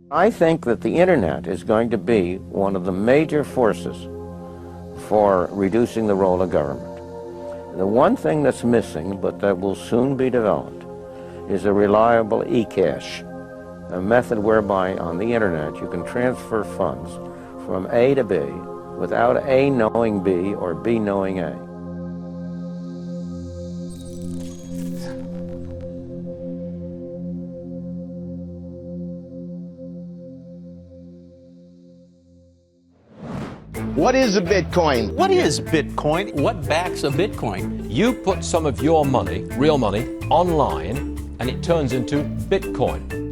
I think that the internet is going to be one of the major forces for reducing the role of government. The one thing that's missing, but that will soon be developed, is a reliable e-cash, a method whereby on the internet you can transfer funds from A to B without A knowing B or B knowing A. What is a Bitcoin? What is Bitcoin? What backs a Bitcoin? You put some of your money, real money, online, and it turns into Bitcoin.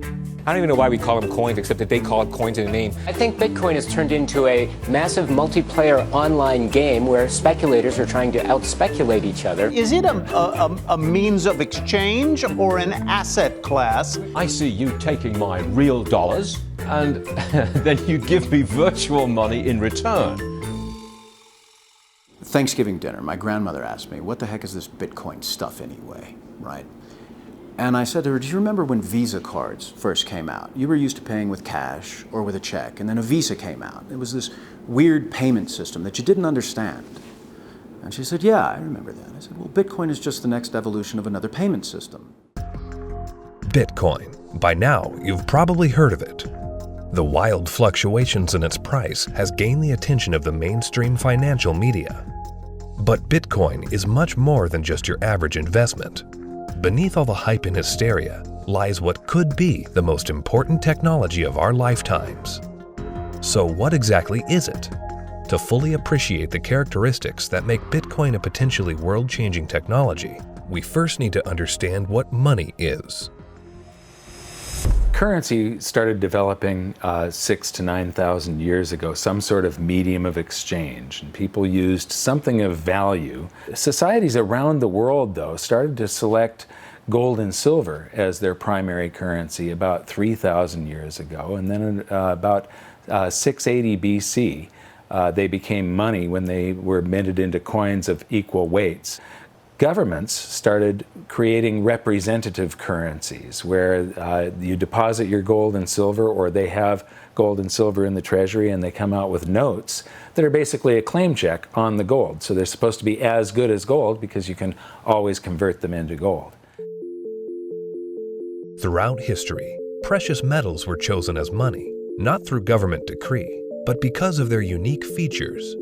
I don't even know why we call them coins, except that they call it coins in the name. I think Bitcoin has turned into a massive multiplayer online game where speculators are trying to out-speculate each other. Is it a means of exchange or an asset class? I see you taking my real dollars, and then you give me virtual money in return. Thanksgiving dinner, my grandmother asked me, what the heck is this Bitcoin stuff anyway, right? And I said to her, do you remember when Visa cards first came out? You were used to paying with cash or with a check, and then a Visa came out. It was this weird payment system that you didn't understand. And she said, yeah, I remember that. I said, well, Bitcoin is just the next evolution of another payment system. Bitcoin. By now, you've probably heard of it. The wild fluctuations in its price has gained the attention of the mainstream financial media. But Bitcoin is much more than just your average investment. Beneath all the hype and hysteria lies what could be the most important technology of our lifetimes. So what exactly is it? To fully appreciate the characteristics that make Bitcoin a potentially world-changing technology, we first need to understand what money is. Currency started developing 6,000 to 9,000 years ago, some sort of medium of exchange, and people used something of value. Societies around the world, though, started to select gold and silver as their primary currency about 3,000 years ago, and then about 680 BC, they became money when they were minted into coins of equal weights. Governments started creating representative currencies where you deposit your gold and silver, or they have gold and silver in the treasury and they come out with notes that are basically a claim check on the gold. So they're supposed to be as good as gold because you can always convert them into gold. Throughout history, precious metals were chosen as money, not through government decree, but because of their unique features.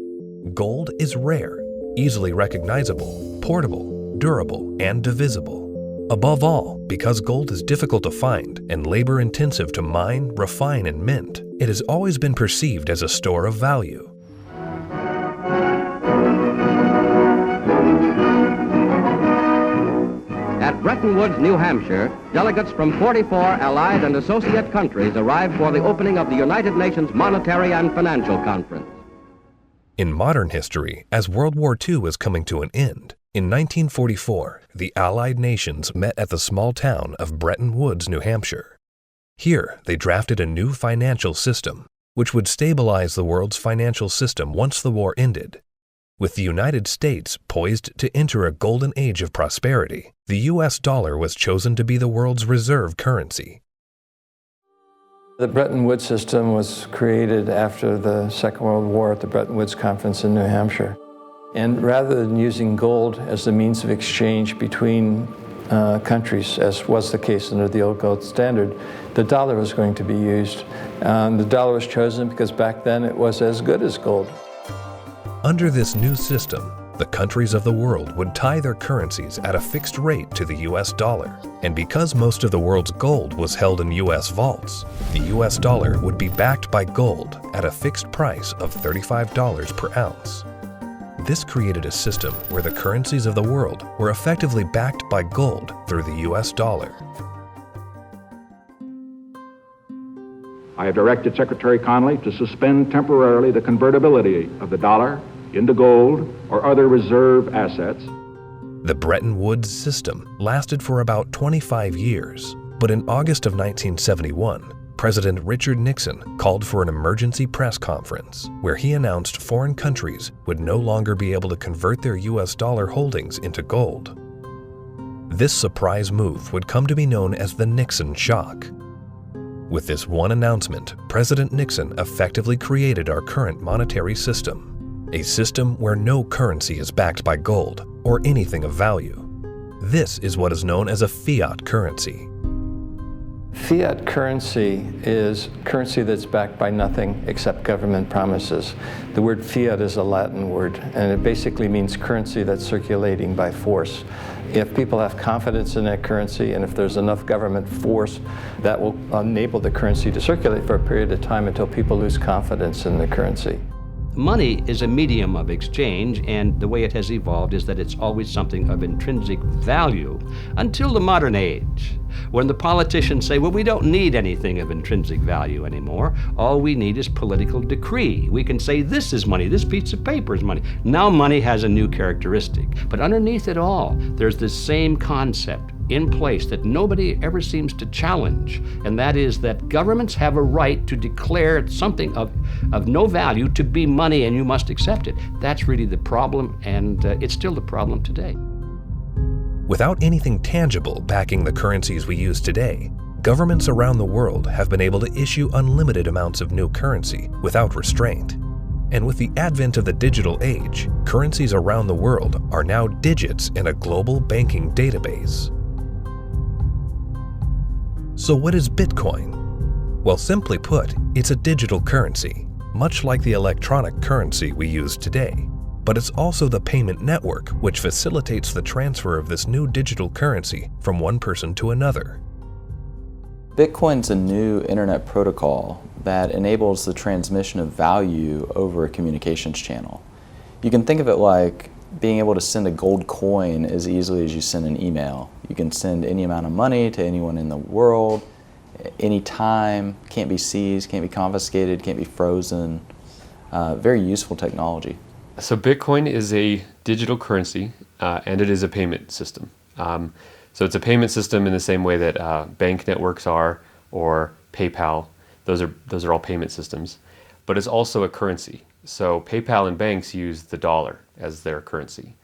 Gold is rare, easily recognizable, portable, durable, and divisible. Above all, because gold is difficult to find and labor-intensive to mine, refine, and mint, it has always been perceived as a store of value. At Bretton Woods, New Hampshire, delegates from 44 allied and associate countries arrived for the opening of the United Nations Monetary and Financial Conference. In modern history, as World War II was coming to an end, in 1944, the Allied nations met at the small town of Bretton Woods, New Hampshire. Here, they drafted a new financial system, which would stabilize the world's financial system once the war ended. With the United States poised to enter a golden age of prosperity, the U.S. dollar was chosen to be the world's reserve currency. The Bretton Woods system was created after the Second World War at the Bretton Woods Conference in New Hampshire. And rather than using gold as the means of exchange between countries, as was the case under the old gold standard, the dollar was going to be used. The dollar was chosen because back then it was as good as gold. Under this new system, the countries of the world would tie their currencies at a fixed rate to the U.S. dollar. And because most of the world's gold was held in U.S. vaults, the U.S. dollar would be backed by gold at a fixed price of $35 per ounce. This created a system where the currencies of the world were effectively backed by gold through the U.S. dollar. I have directed Secretary Connally to suspend temporarily the convertibility of the dollar into gold or other reserve assets. The Bretton Woods system lasted for about 25 years, but in August of 1971, President Richard Nixon called for an emergency press conference where he announced foreign countries would no longer be able to convert their U.S. dollar holdings into gold. This surprise move would come to be known as the Nixon shock. With this one announcement, President Nixon effectively created our current monetary system, a system where no currency is backed by gold or anything of value. This is what is known as a fiat currency. Fiat currency is currency that's backed by nothing except government promises. The word fiat is a Latin word, and it basically means currency that's circulating by force. If people have confidence in that currency, and if there's enough government force, that will enable the currency to circulate for a period of time until people lose confidence in the currency. Money is a medium of exchange, and the way it has evolved is that it's always something of intrinsic value until the modern age, when the politicians say, well, we don't need anything of intrinsic value anymore. All we need is political decree. We can say this is money, this piece of paper is money. Now money has a new characteristic, but underneath it all, there's this same concept in place that nobody ever seems to challenge, and that is that governments have a right to declare something of no value to be money, and you must accept it. That's really the problem, and it's still the problem today. Without anything tangible backing the currencies we use today, governments around the world have been able to issue unlimited amounts of new currency without restraint. And with the advent of the digital age, currencies around the world are now digits in a global banking database. So what is Bitcoin? Well, simply put, it's a digital currency, much like the electronic currency we use today. But it's also the payment network which facilitates the transfer of this new digital currency from one person to another. Bitcoin's a new internet protocol that enables the transmission of value over a communications channel. You can think of it like being able to send a gold coin as easily as you send an email. You can send any amount of money to anyone in the world, anytime, can't be seized, can't be confiscated, can't be frozen. Very useful technology. So Bitcoin is a digital currency, and it is a payment system. So it's a payment system in the same way that bank networks are, or PayPal. Those are all payment systems. But it's also a currency. So PayPal and banks use the dollar as their currency.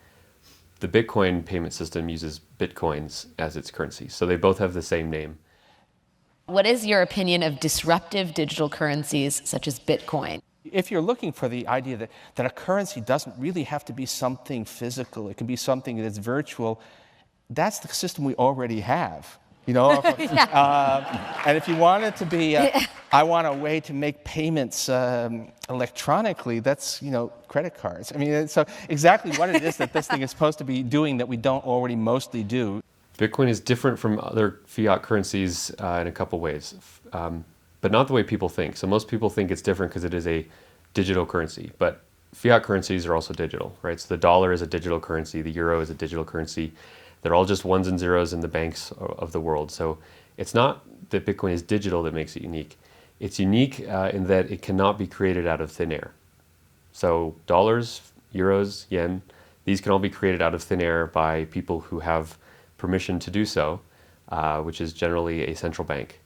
The Bitcoin payment system uses Bitcoins as its currency. So they both have the same name. What is your opinion of disruptive digital currencies such as Bitcoin? If you're looking for the idea that a currency doesn't really have to be something physical, it can be something that's virtual, that's the system we already have. You know, and if you want it to be, I want a way to make payments electronically, that's, credit cards. I mean, so exactly what it is that this thing is supposed to be doing that we don't already mostly do. Bitcoin is different from other fiat currencies in a couple ways, but not the way people think. So most people think it's different because it is a digital currency, but fiat currencies are also digital, right? So the dollar is a digital currency, the euro is a digital currency. They're all just ones and zeros in the banks of the world. So it's not that Bitcoin is digital that makes it unique. It's unique in that it cannot be created out of thin air. So dollars, euros, yen, these can all be created out of thin air by people who have permission to do so, which is generally a central bank.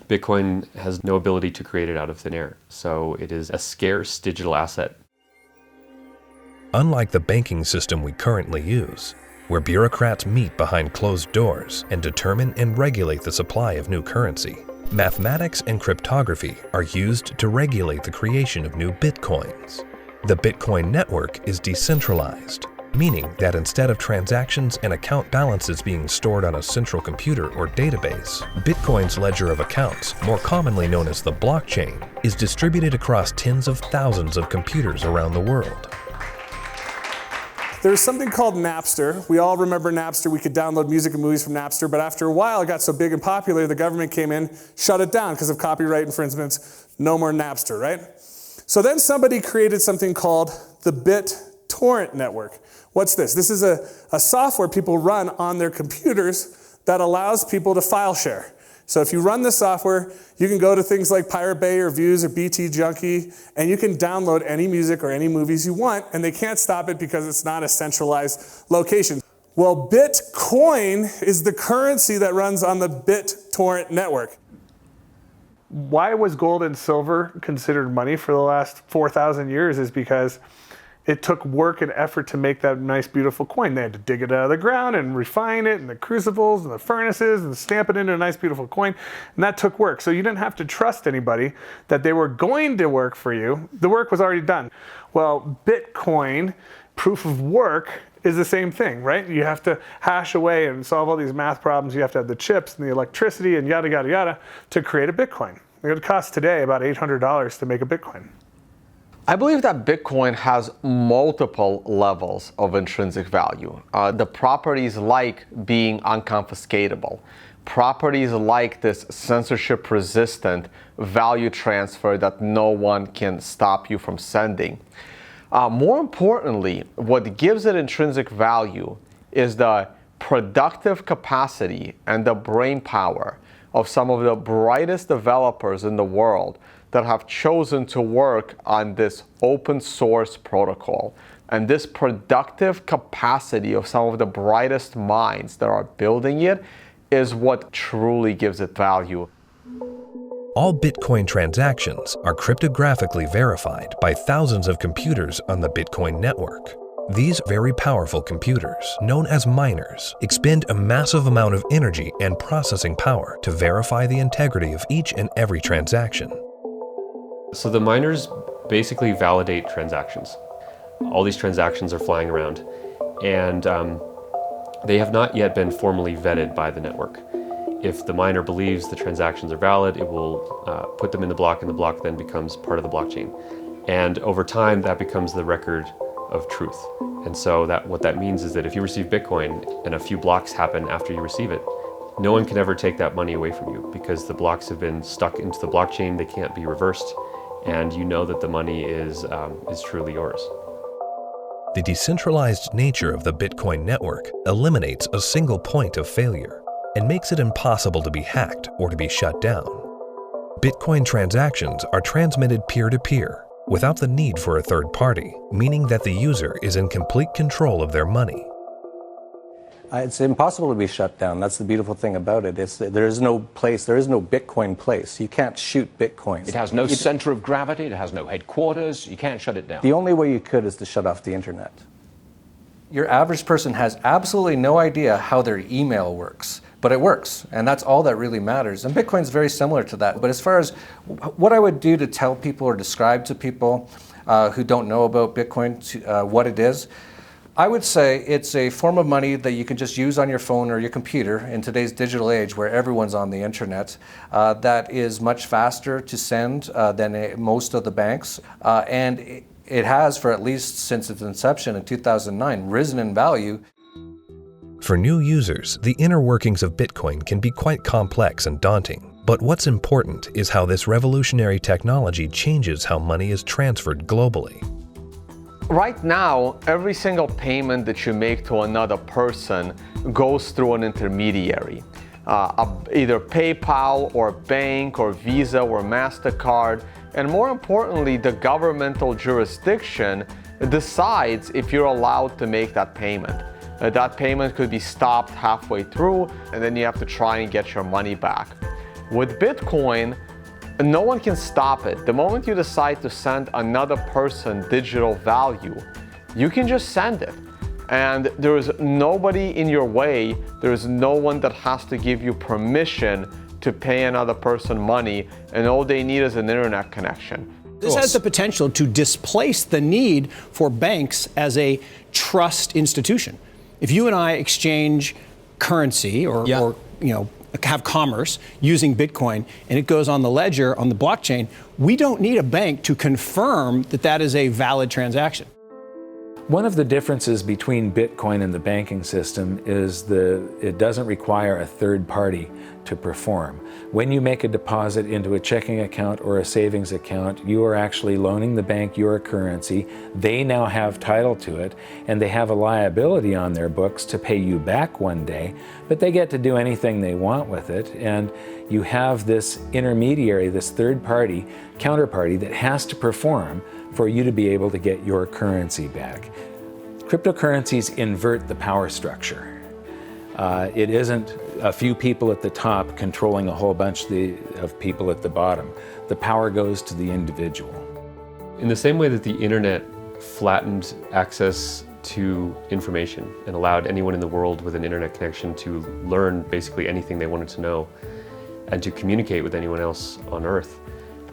Bitcoin has no ability to create it out of thin air, so it is a scarce digital asset. Unlike the banking system we currently use, where bureaucrats meet behind closed doors and determine and regulate the supply of new currency, mathematics and cryptography are used to regulate the creation of new bitcoins. The Bitcoin network is decentralized, meaning that instead of transactions and account balances being stored on a central computer or database, Bitcoin's ledger of accounts, more commonly known as the blockchain, is distributed across tens of thousands of computers around the world. There's something called Napster. We all remember Napster. We could download music and movies from Napster, but after a while it got so big and popular, the government came in, shut it down because of copyright infringements. No more Napster, right? So then somebody created something called the Bit Torrent Network. What's this? This is a software people run on their computers that allows people to file share. So if you run the software, you can go to things like Pirate Bay or Views or BT Junkie, and you can download any music or any movies you want, and they can't stop it because it's not a centralized location. Well, Bitcoin is the currency that runs on the Bit Torrent Network. Why was gold and silver considered money for the last 4,000 years is because it took work and effort to make that nice, beautiful coin. They had to dig it out of the ground and refine it, and the crucibles and the furnaces, and stamp it into a nice, beautiful coin. And that took work. So you didn't have to trust anybody that they were going to work for you. The work was already done. Well, Bitcoin, proof of work, is the same thing, right? You have to hash away and solve all these math problems. You have to have the chips and the electricity and yada, yada, yada to create a Bitcoin. It would cost today about $800 to make a Bitcoin. I believe that Bitcoin has multiple levels of intrinsic value. The properties like being unconfiscatable, properties like this censorship-resistant value transfer that no one can stop you from sending. More importantly, what gives it intrinsic value is the productive capacity and the brain power of some of the brightest developers in the world that have chosen to work on this open source protocol. And this productive capacity of some of the brightest minds that are building it is what truly gives it value. All Bitcoin transactions are cryptographically verified by thousands of computers on the Bitcoin network. These very powerful computers, known as miners, expend a massive amount of energy and processing power to verify the integrity of each and every transaction. So the miners basically validate transactions. All these transactions are flying around, and they have not yet been formally vetted by the network. If the miner believes the transactions are valid, it will put them in the block, and the block then becomes part of the blockchain. And over time, that becomes the record of truth. And so what that means is that if you receive Bitcoin and a few blocks happen after you receive it, no one can ever take that money away from you because the blocks have been stuck into the blockchain, they can't be reversed, and you know that the money is truly yours. The decentralized nature of the Bitcoin network eliminates a single point of failure and makes it impossible to be hacked or to be shut down. Bitcoin transactions are transmitted peer-to-peer without the need for a third party, meaning that the user is in complete control of their money. It's impossible to be shut down. That's the beautiful thing about it. There is no Bitcoin place. You can't shoot Bitcoin. It has no center of gravity. It has no headquarters. You can't shut it down. The only way you could is to shut off the internet. Your average person has absolutely no idea how their email works, but it works, and that's all that really matters. And Bitcoin's very similar to that. But as far as what I would do to tell people or describe to people who don't know about Bitcoin what it is, I would say it's a form of money that you can just use on your phone or your computer in today's digital age where everyone's on the internet, that is much faster to send than most of the banks. And it has, for at least since its inception in 2009, risen in value. For new users, the inner workings of Bitcoin can be quite complex and daunting. But what's important is how this revolutionary technology changes how money is transferred globally. Right now, every single payment that you make to another person goes through an intermediary. Either PayPal or bank or Visa or MasterCard. And more importantly, the governmental jurisdiction decides if you're allowed to make that payment. That payment could be stopped halfway through, and then you have to try and get your money back. With Bitcoin, no one can stop it. The moment you decide to send another person digital value, you can just send it. And there is nobody in your way. There is no one that has to give you permission to pay another person money, and all they need is an internet connection. This has the potential to displace the need for banks as a trust institution. If you and I exchange currency or have commerce using Bitcoin and it goes on the ledger, on the blockchain, we don't need a bank to confirm that that is a valid transaction. One of the differences between Bitcoin and the banking system is it doesn't require a third party to perform. When you make a deposit into a checking account or a savings account, you are actually loaning the bank your currency. They now have title to it, and they have a liability on their books to pay you back one day, but they get to do anything they want with it. And you have this intermediary, this third party, counterparty that has to perform for you to be able to get your currency back. Cryptocurrencies invert the power structure. It isn't a few people at the top controlling a whole bunch of people at the bottom. The power goes to the individual. In the same way that the internet flattened access to information and allowed anyone in the world with an internet connection to learn basically anything they wanted to know and to communicate with anyone else on Earth.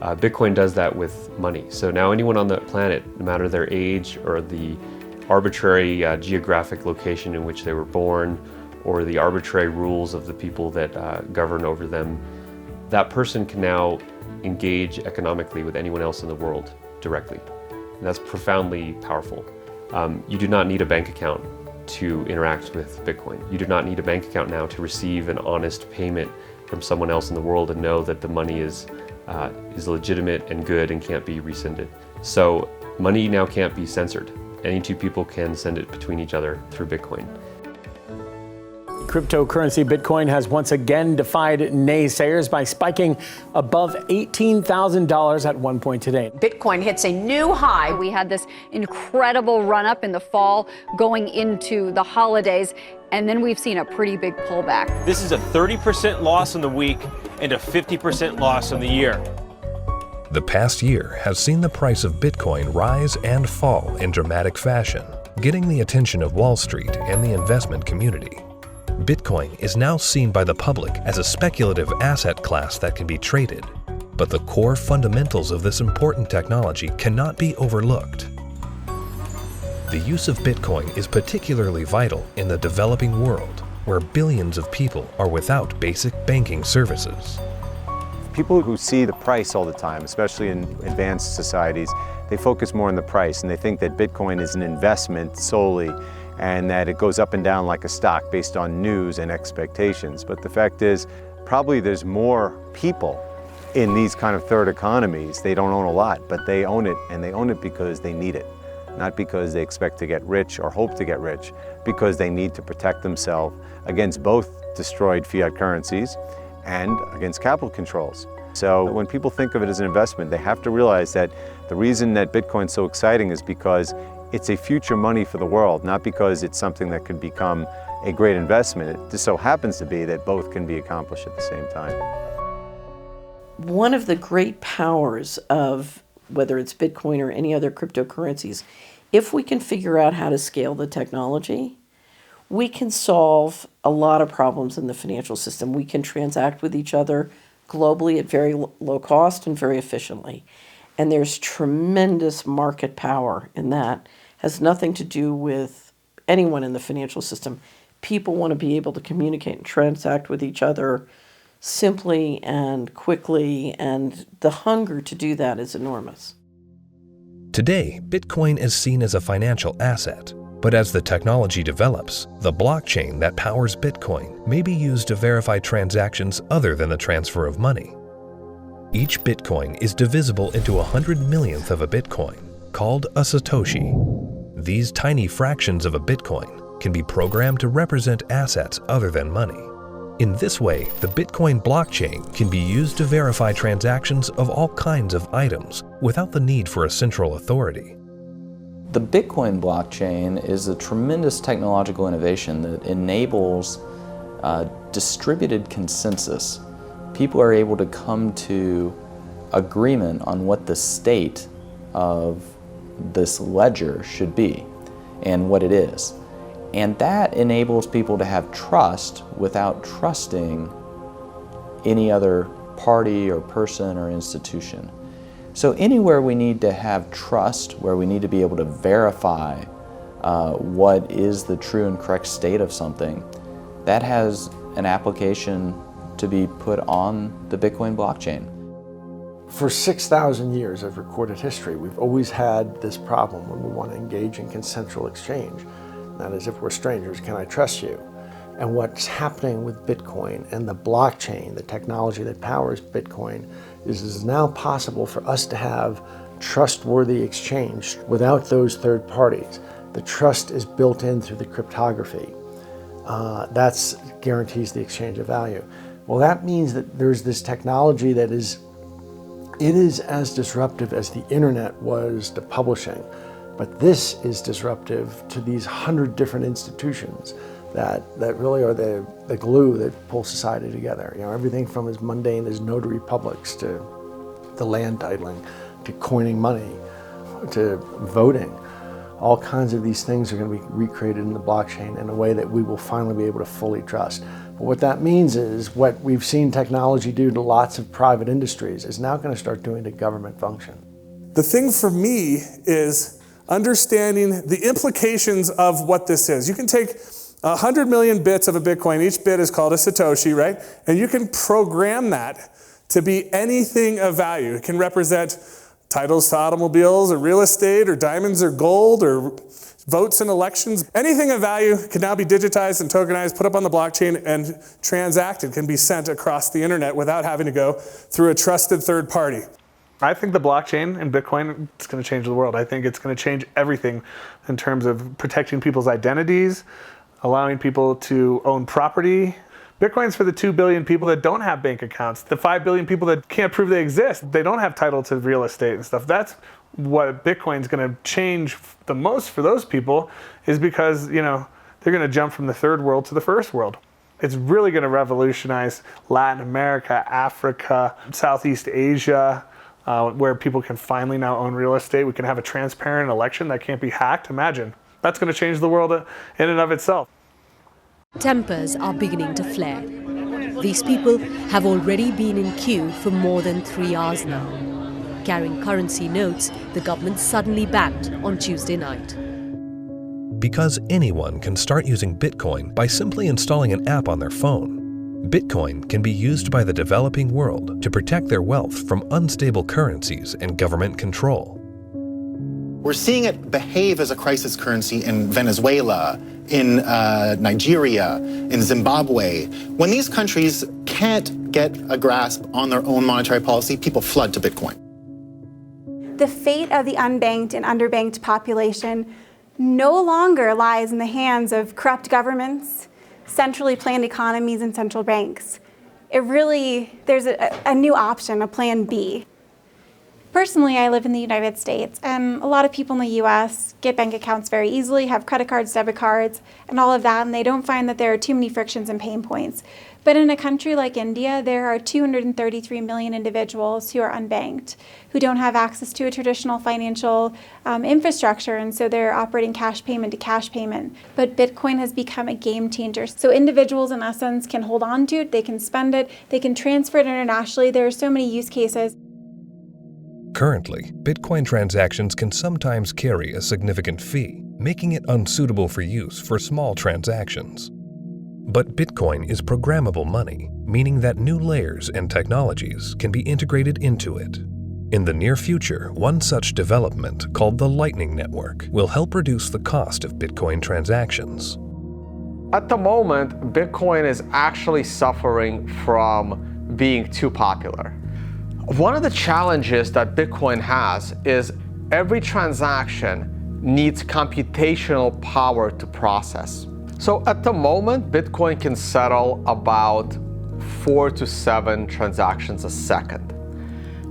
Bitcoin does that with money. So now anyone on the planet, no matter their age or the arbitrary geographic location in which they were born or the arbitrary rules of the people that govern over them, that person can now engage economically with anyone else in the world directly. And that's profoundly powerful. You do not need a bank account to interact with Bitcoin. You do not need a bank account now to receive an honest payment from someone else in the world and know that the money is legitimate and good and can't be rescinded. So money now can't be censored. Any two people can send it between each other through Bitcoin. Cryptocurrency Bitcoin has once again defied naysayers by spiking above $18,000 at one point today. Bitcoin hits a new high. We had this incredible run up in the fall going into the holidays, and then we've seen a pretty big pullback. This is a 30% loss on the week and a 50% loss on the year. The past year has seen the price of Bitcoin rise and fall in dramatic fashion, getting the attention of Wall Street and the investment community. Bitcoin is now seen by the public as a speculative asset class that can be traded, but the core fundamentals of this important technology cannot be overlooked. The use of Bitcoin is particularly vital in the developing world, where billions of people are without basic banking services. People who see the price all the time, especially in advanced societies, they focus more on the price and they think that Bitcoin is an investment solely and that it goes up and down like a stock based on news and expectations. But the fact is, probably there's more people in these kind of third economies. They don't own a lot, but they own it, and they own it because they need it. Not because they expect to get rich or hope to get rich, because they need to protect themselves against both destroyed fiat currencies and against capital controls. So when people think of it as an investment, they have to realize that the reason that Bitcoin's so exciting is because it's a future money for the world, not because it's something that could become a great investment. It just so happens to be that both can be accomplished at the same time. One of the great powers of whether it's Bitcoin or any other cryptocurrencies, if we can figure out how to scale the technology, we can solve a lot of problems in the financial system. We can transact with each other globally at very low cost and very efficiently. And there's tremendous market power in that. Has nothing to do with anyone in the financial system. People want to be able to communicate and transact with each other simply and quickly, and the hunger to do that is enormous. Today, Bitcoin is seen as a financial asset, but as the technology develops, the blockchain that powers Bitcoin may be used to verify transactions other than the transfer of money. Each Bitcoin is divisible into 100 millionth of a Bitcoin, called a Satoshi. These tiny fractions of a Bitcoin can be programmed to represent assets other than money. In this way, the Bitcoin blockchain can be used to verify transactions of all kinds of items without the need for a central authority. The Bitcoin blockchain is a tremendous technological innovation that enables distributed consensus. People are able to come to agreement on what the state of this ledger should be and what it is. And that enables people to have trust without trusting any other party or person or institution. So anywhere we need to have trust, where we need to be able to verify what is the true and correct state of something, that has an application to be put on the Bitcoin blockchain. For 6,000 years of recorded history, we've always had this problem when we want to engage in consensual exchange. That is, if we're strangers, can I trust you? And what's happening with Bitcoin and the blockchain, the technology that powers Bitcoin, is it is now possible for us to have trustworthy exchange without those third parties. The trust is built in through the cryptography. That guarantees the exchange of value. Well, that means that there's this technology that is as disruptive as the internet was to publishing. But this is disruptive to these 100 different institutions that really are the glue that pull society together. You know, everything from as mundane as notary publics to the land titling, to coining money, to voting. all kinds of these things are going to be recreated in the blockchain in a way that we will finally be able to fully trust. But what that means is what we've seen technology do to lots of private industries is now going to start doing to government function. The thing for me is understanding the implications of what this is. You can take 100 million bits of a Bitcoin, each bit is called a Satoshi, right? And you can program that to be anything of value. It can represent titles to automobiles or real estate or diamonds or gold or votes in elections. Anything of value can now be digitized and tokenized, put up on the blockchain, and transacted, can be sent across the internet without having to go through a trusted third party. I think the blockchain and Bitcoin is going to change the world. I think it's going to change everything in terms of protecting people's identities, allowing people to own property. Bitcoin's for the 2 billion people that don't have bank accounts, the 5 billion people that can't prove they exist. They don't have title to real estate and stuff. That's what Bitcoin's going to change the most for those people, is because, you know, they're going to jump from the third world to the first world. It's really going to revolutionize Latin America, Africa, Southeast Asia, where people can finally now own real estate. We can have a transparent election that can't be hacked. Imagine. That's going to change the world in and of itself. Tempers are beginning to flare. These people have already been in queue for more than 3 hours now. Carrying currency notes, the government suddenly banned on Tuesday night. Because anyone can start using Bitcoin by simply installing an app on their phone. Bitcoin can be used by the developing world to protect their wealth from unstable currencies and government control. We're seeing it behave as a crisis currency in Venezuela, in Nigeria, in Zimbabwe. When these countries can't get a grasp on their own monetary policy, people flood to Bitcoin. The fate of the unbanked and underbanked population no longer lies in the hands of corrupt governments, centrally planned economies, and central banks. There's a new option, a plan B. Personally, I live in the United States, and a lot of people in the US get bank accounts very easily, have credit cards, debit cards, and all of that, and they don't find that there are too many frictions and pain points. But in a country like India, there are 233 million individuals who are unbanked, who don't have access to a traditional financial infrastructure, and so they're operating cash payment to cash payment. But Bitcoin has become a game changer. So individuals, in essence, can hold on to it, they can spend it, they can transfer it internationally. There are so many use cases. Currently, Bitcoin transactions can sometimes carry a significant fee, making it unsuitable for use for small transactions. But Bitcoin is programmable money, meaning that new layers and technologies can be integrated into it. In the near future, one such development, called the Lightning Network, will help reduce the cost of Bitcoin transactions. At the moment, Bitcoin is actually suffering from being too popular. One of the challenges that Bitcoin has is every transaction needs computational power to process. So at the moment, Bitcoin can settle about 4 to 7 transactions a second.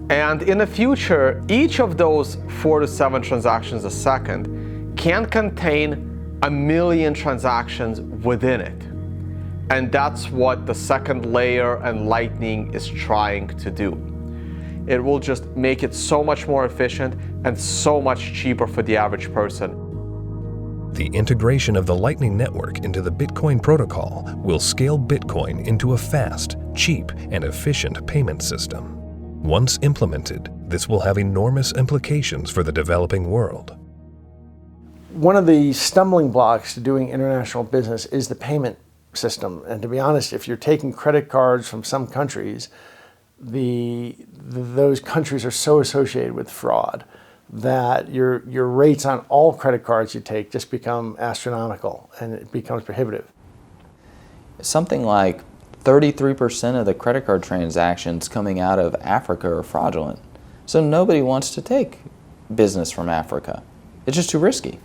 And in the future, each of those 4 to 7 transactions a second can contain 1 million transactions within it. And that's what the second layer and Lightning is trying to do. It will just make it so much more efficient and so much cheaper for the average person. The integration of the Lightning Network into the Bitcoin protocol will scale Bitcoin into a fast, cheap, and efficient payment system. Once implemented, this will have enormous implications for the developing world. One of the stumbling blocks to doing international business is the payment system. And to be honest, if you're taking credit cards from some countries, those countries are so associated with fraud that your rates on all credit cards you take just become astronomical, and it becomes prohibitive. Something like 33% of the credit card transactions coming out of Africa are fraudulent. So nobody wants to take business from Africa. It's just too risky.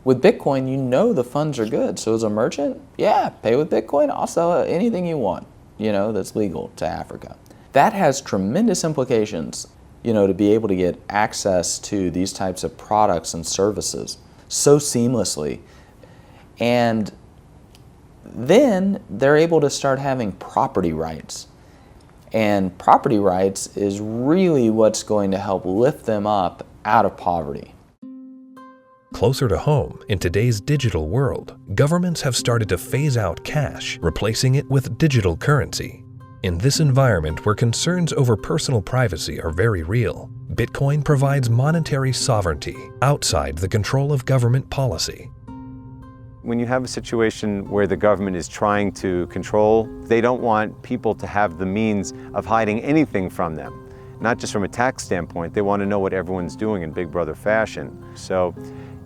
With Bitcoin, you know the funds are good. So as a merchant, yeah, pay with Bitcoin. I'll sell anything you want, that's legal to Africa. That has tremendous implications, to be able to get access to these types of products and services so seamlessly. And then they're able to start having property rights. And property rights is really what's going to help lift them up out of poverty. closer to home, in today's digital world, governments have started to phase out cash, replacing it with digital currency. In this environment where concerns over personal privacy are very real, Bitcoin provides monetary sovereignty outside the control of government policy. When you have a situation where the government is trying to control, they don't want people to have the means of hiding anything from them. Not just from a tax standpoint, they want to know what everyone's doing in Big Brother fashion. So,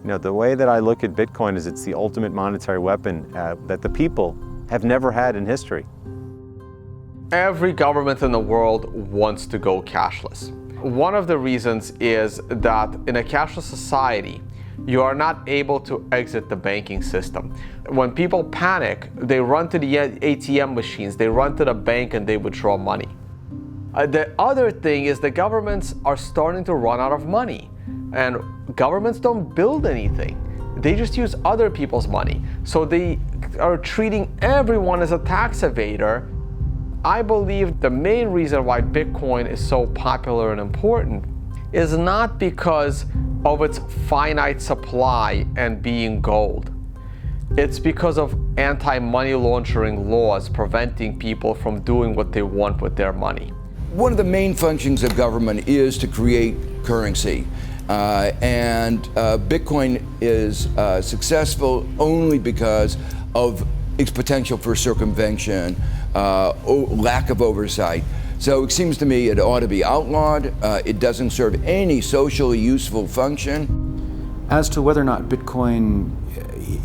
the way that I look at Bitcoin is it's the ultimate monetary weapon that the people have never had in history. Every government in the world wants to go cashless. One of the reasons is that in a cashless society, you are not able to exit the banking system. When people panic, they run to the ATM machines, they run to the bank and they withdraw money. The other thing is the governments are starting to run out of money, and governments don't build anything. They just use other people's money. So they are treating everyone as a tax evader. I believe the main reason why Bitcoin is so popular and important is not because of its finite supply and being gold. It's because of anti-money laundering laws preventing people from doing what they want with their money. One of the main functions of government is to create currency. And Bitcoin is successful only because of its potential for circumvention, lack of oversight. So it seems to me it ought to be outlawed. It doesn't serve any socially useful function. As to whether or not Bitcoin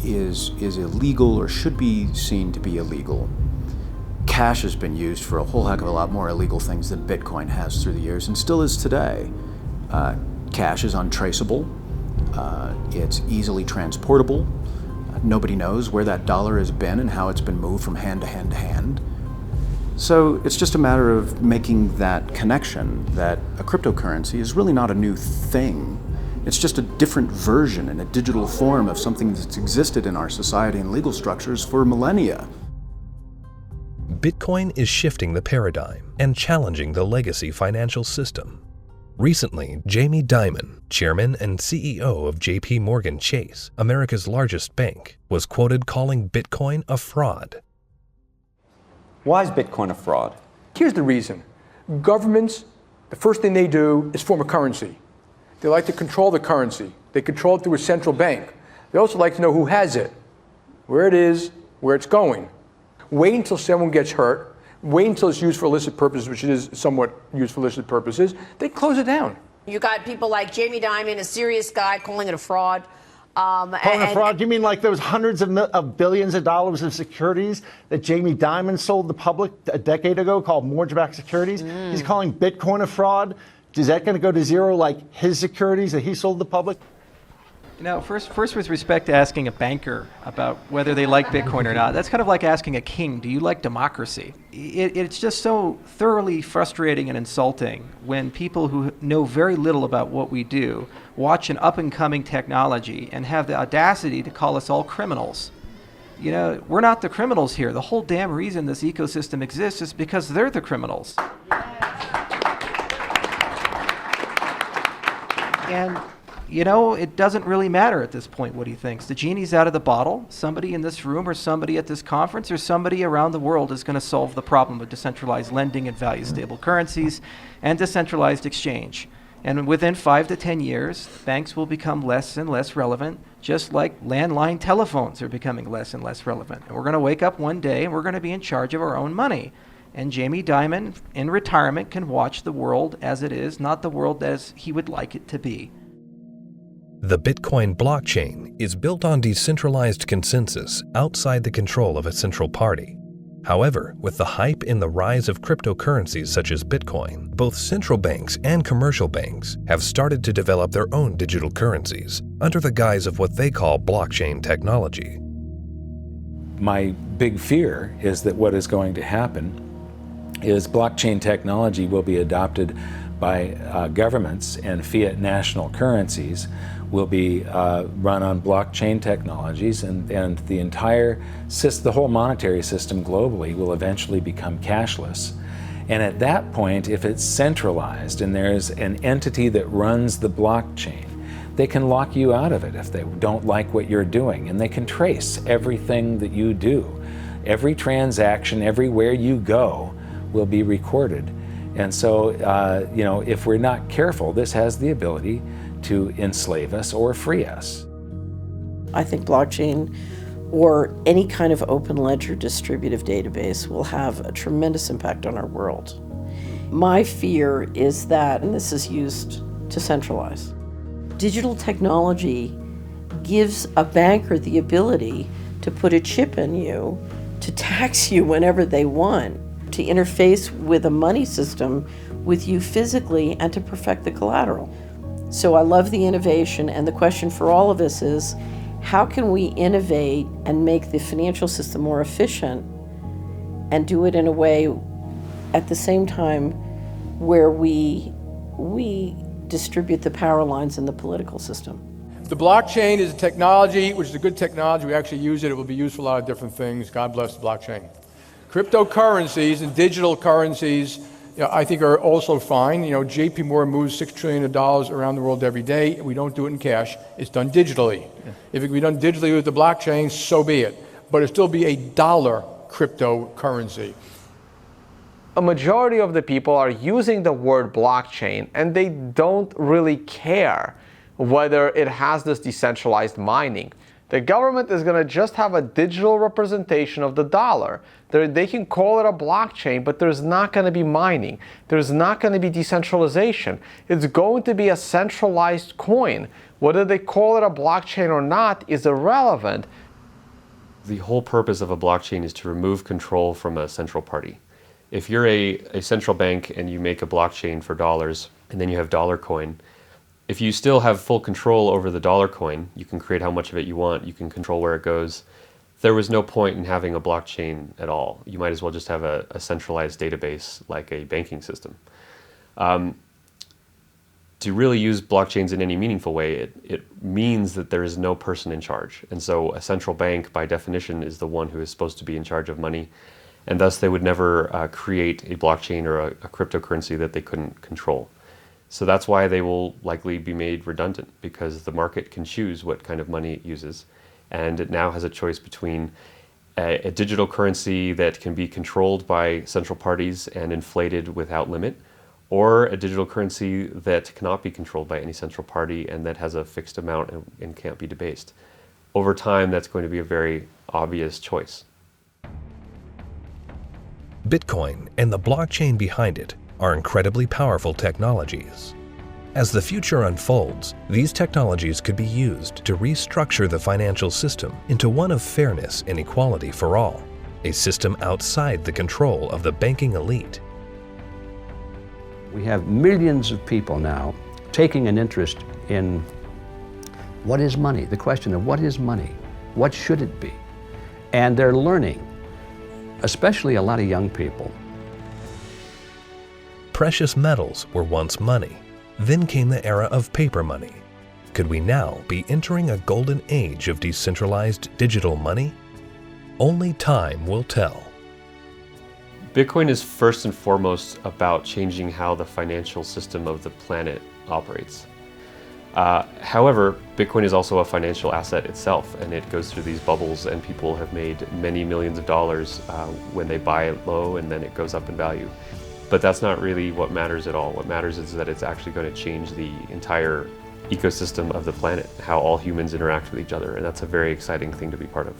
is illegal or should be seen to be illegal, cash has been used for a whole heck of a lot more illegal things than Bitcoin has through the years, and still is today. Cash is untraceable. It's easily transportable. Nobody knows where that dollar has been and how it's been moved from hand to hand to hand. So it's just a matter of making that connection that a cryptocurrency is really not a new thing. It's just a different version in a digital form of something that's existed in our society and legal structures for millennia. Bitcoin is shifting the paradigm and challenging the legacy financial system. Recently, Jamie Dimon, chairman and CEO of JP Morgan Chase, America's largest bank, was quoted calling Bitcoin a fraud. Why is Bitcoin a fraud? Here's the reason. Governments, the first thing they do is form a currency. They like to control the currency. They control it through a central bank. They also like to know who has it, where it is, where it's going. Wait until someone gets hurt. Wait until it's used for illicit purposes, which it is somewhat used for illicit purposes. They close it down. You got people like Jamie Dimon, a serious guy, calling it a fraud. Calling it fraud? You mean like there was hundreds of billions of dollars of securities that Jamie Dimon sold the public a decade ago called mortgage-backed securities? He's calling Bitcoin a fraud? Is that going to go to zero like his securities that he sold the public? First with respect to asking a banker about whether they like Bitcoin or not, that's kind of like asking a king, do you like democracy? It's just so thoroughly frustrating and insulting when people who know very little about what we do watch an up-and-coming technology and have the audacity to call us all criminals. We're not the criminals here. The whole damn reason this ecosystem exists is because they're the criminals. And it doesn't really matter at this point what he thinks. The genie's out of the bottle. Somebody in this room or somebody at this conference or somebody around the world is going to solve the problem of decentralized lending and value-stable currencies and decentralized exchange. And within 5 to 10 years, banks will become less and less relevant, just like landline telephones are becoming less and less relevant. And we're going to wake up one day and we're going to be in charge of our own money. And Jamie Dimon, in retirement, can watch the world as it is, not the world as he would like it to be. The Bitcoin blockchain is built on decentralized consensus outside the control of a central party. However, with the hype in the rise of cryptocurrencies such as Bitcoin, both central banks and commercial banks have started to develop their own digital currencies under the guise of what they call blockchain technology. My big fear is that what is going to happen is blockchain technology will be adopted by governments, and fiat national currencies will be run on blockchain technologies, and the whole monetary system globally will eventually become cashless. And at that point, if it's centralized and there's an entity that runs the blockchain, they can lock you out of it if they don't like what you're doing, and they can trace everything that you do. Every transaction, everywhere you go, will be recorded. And so, you know, if we're not careful, this has the ability to enslave us or free us. I think blockchain or any kind of open ledger distributive database will have a tremendous impact on our world. My fear is that, and this is used to centralize, digital technology gives a banker the ability to put a chip in you, to tax you whenever they want, to interface with a money system with you physically, and to perfect the collateral. So I love the innovation, and the question for all of us is, how can we innovate and make the financial system more efficient and do it in a way at the same time where we distribute the power lines in the political system? The blockchain is a technology, which is a good technology. We actually use it. It will be used for a lot of different things. God bless the blockchain. Cryptocurrencies and digital currencies, you know, I think are also fine. You know, JP Morgan moves $6 trillion around the world every day. We don't do it in cash. It's done digitally. Yeah. If it can be done digitally with the blockchain, so be it. But it'll still be a dollar cryptocurrency. A majority of the people are using the word blockchain, and they don't really care whether it has this decentralized mining. The government is going to just have a digital representation of the dollar. They can call it a blockchain, but there's not going to be mining. There's not going to be decentralization. It's going to be a centralized coin. Whether they call it a blockchain or not is irrelevant. The whole purpose of a blockchain is to remove control from a central party. If you're a central bank and you make a blockchain for dollars, and then you have dollar coin, if you still have full control over the dollar coin, you can create how much of it you want, you can control where it goes. There was no point in having a blockchain at all. You might as well just have a centralized database like a banking system. To really use blockchains in any meaningful way, it means that there is no person in charge. And so a central bank, by definition, is the one who is supposed to be in charge of money. And thus they would never create a blockchain or a cryptocurrency that they couldn't control. So that's why they will likely be made redundant, because the market can choose what kind of money it uses. And it now has a choice between a digital currency that can be controlled by central parties and inflated without limit, or a digital currency that cannot be controlled by any central party and that has a fixed amount and can't be debased. Over time, that's going to be a very obvious choice. Bitcoin and the blockchain behind it are incredibly powerful technologies. As the future unfolds, these technologies could be used to restructure the financial system into one of fairness and equality for all, a system outside the control of the banking elite. We have millions of people now taking an interest in what is money, the question of what is money, what should it be? And they're learning, especially a lot of young people. Precious metals were once money. Then came the era of paper money. Could we now be entering a golden age of decentralized digital money? Only time will tell. Bitcoin is first and foremost about changing how the financial system of the planet operates. However, Bitcoin is also a financial asset itself, and it goes through these bubbles, and people have made many millions of dollars when they buy it low, and then it goes up in value. But that's not really what matters at all. What matters is that it's actually going to change the entire ecosystem of the planet, how all humans interact with each other, and that's a very exciting thing to be part of.